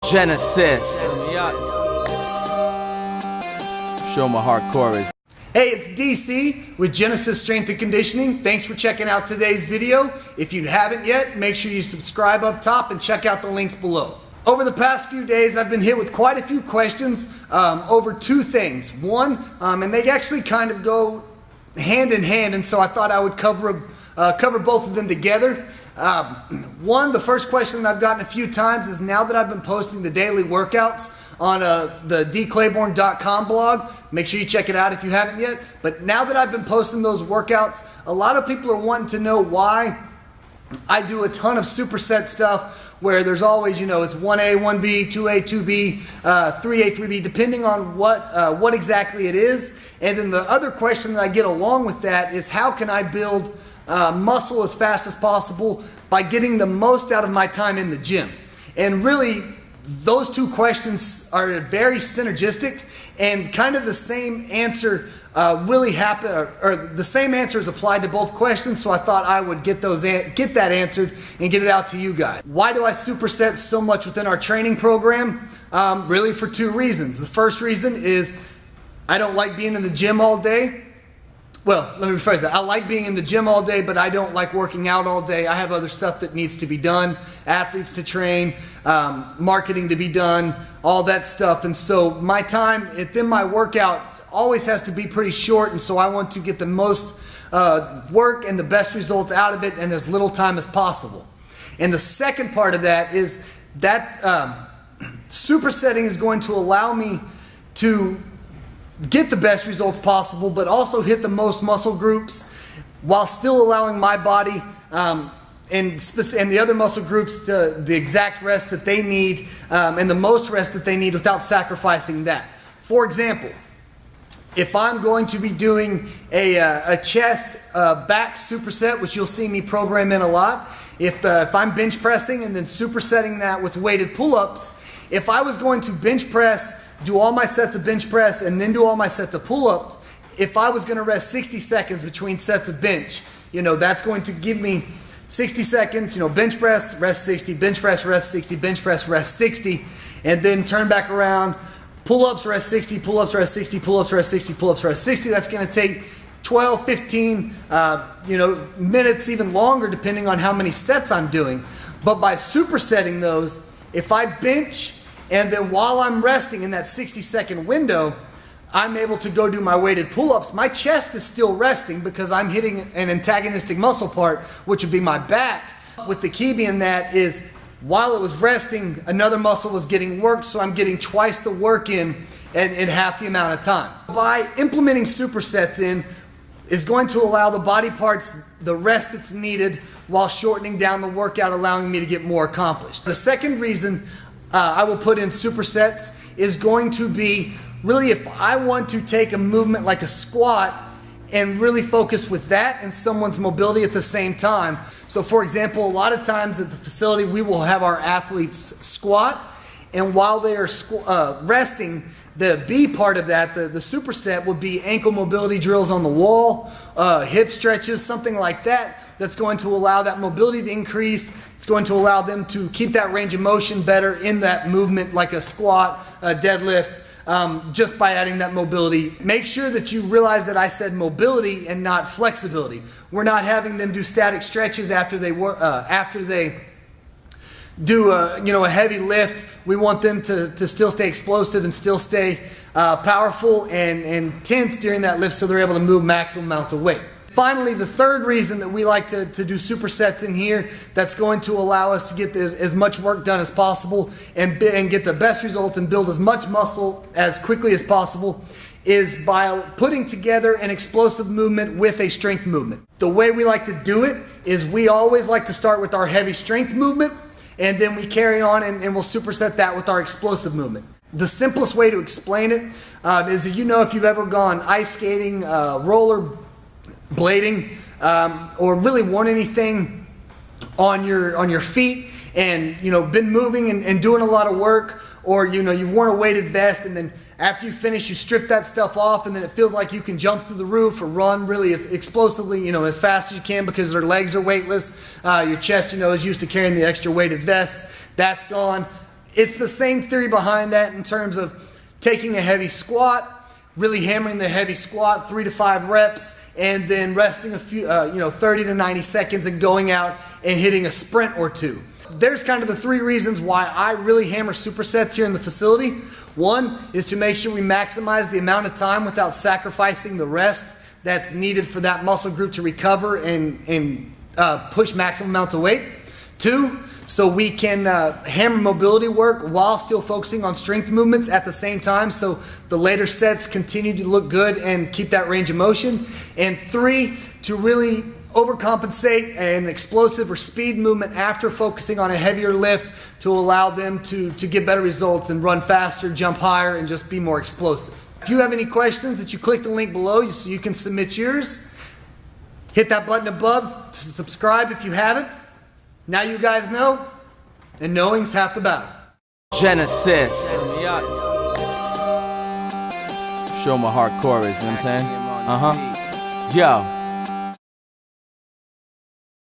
Genesis. Show my hardcore is. Hey, it's DC with Genesis Strength and Conditioning. Thanks for checking out today's video. If you haven't yet, make sure you subscribe up top and check out the links below. Over the past few days, I've been hit with quite a few questions over two things. One, and they actually kind of go hand in hand, and so I thought I would cover both of them together. The first question that I've gotten a few times is, now that I've been posting the daily workouts on the dclayborn.com blog, make sure you check it out if you haven't yet, but now that I've been posting those workouts, a lot of people are wanting to know why I do a ton of superset stuff where there's always, it's 1A, 1B, 2A, 2B, 3A, 3B, depending on what exactly it is. And then the other question that I get along with that is, how can I build muscle as fast as possible by getting the most out of my time in the gym? And really, those two questions are very synergistic, and kind of the same answer the same answer is applied to both questions. So I thought I would get that answered and get it out to you guys. Why do I superset so much within our training program? Really for two reasons. The first reason is I don't like being in the gym all day. Well, let me rephrase that. I like being in the gym all day, but I don't like working out all day. I have other stuff that needs to be done, athletes to train, marketing to be done, all that stuff. And so my time within my workout always has to be pretty short, and so I want to get the most work and the best results out of it in as little time as possible. And the second part of that is that supersetting is going to allow me to get the best results possible, but also hit the most muscle groups while still allowing my body and the other muscle groups the exact rest that they need and the most rest that they need without sacrificing that. For example, if I'm going to be doing a chest back superset, which you'll see me program in a lot, if I'm bench pressing and then supersetting that with weighted pull-ups, if I was going to bench press, do all my sets of bench press and then do all my sets of pull-up, if I was going to rest 60 seconds between sets of bench, that's going to give me 60 seconds, bench press, rest 60, bench press, rest 60, bench press, rest 60, and then turn back around, pull-ups, rest 60, pull-ups, rest 60, pull-ups, rest 60, pull-ups, rest 60. That's going to take 12, 15, minutes, even longer, depending on how many sets I'm doing. But by supersetting those, if I bench and then while I'm resting in that 60-second window, I'm able to go do my weighted pull-ups, my chest is still resting because I'm hitting an antagonistic muscle part, which would be my back. With the key being that is, while it was resting, another muscle was getting worked, so I'm getting twice the work in half the amount of time. By implementing supersets in is going to allow the body parts the rest that's needed while shortening down the workout, allowing me to get more accomplished. The second reason I will put in supersets is going to be, really, if I want to take a movement like a squat and really focus with that and someone's mobility at the same time. So for example, a lot of times at the facility, we will have our athletes squat, and while they are resting, the B part of that, the superset, would be ankle mobility drills on the wall, hip stretches, something like that. That's going to allow that mobility to increase. It's going to allow them to keep that range of motion better in that movement, like a squat, a deadlift, just by adding that mobility. Make sure that you realize that I said mobility and not flexibility. We're not having them do static stretches after they do a heavy lift. We want them to still stay explosive and still stay powerful and tense during that lift, so they're able to move maximum amounts of weight. Finally, the third reason that we like to do supersets in here, that's going to allow us to get as much work done as possible and get the best results and build as much muscle as quickly as possible, is by putting together an explosive movement with a strength movement. The way we like to do it is we always like to start with our heavy strength movement, and then we carry on and we'll superset that with our explosive movement. The simplest way to explain it is that, if you've ever gone ice skating, roller blading, or really worn anything on your feet and been moving and doing a lot of work, or you've worn a weighted vest, and then after you finish you strip that stuff off, and then it feels like you can jump through the roof or run really as explosively, as fast as you can, because their legs are weightless. Your chest is used to carrying the extra weighted vest. That's gone. It's the same theory behind that in terms of taking a heavy squat, really hammering the heavy squat 3 to 5 reps, and then resting a few, 30 to 90 seconds and going out and hitting a sprint or two. There's kind of the 3 reasons why I really hammer supersets here in the facility. One is to make sure we maximize the amount of time without sacrificing the rest that's needed for that muscle group to recover and push maximum amounts of weight. 2, so we can hammer mobility work while still focusing on strength movements at the same time, so the later sets continue to look good and keep that range of motion. And 3, to really overcompensate an explosive or speed movement after focusing on a heavier lift to allow them to get better results and run faster, jump higher, and just be more explosive. If you have any questions, that you click the link below so you can submit yours. Hit that button above to subscribe if you haven't. Now you guys know, and knowing's half the battle. Genesis. Show my hardcore is, you know what I'm saying? Yo.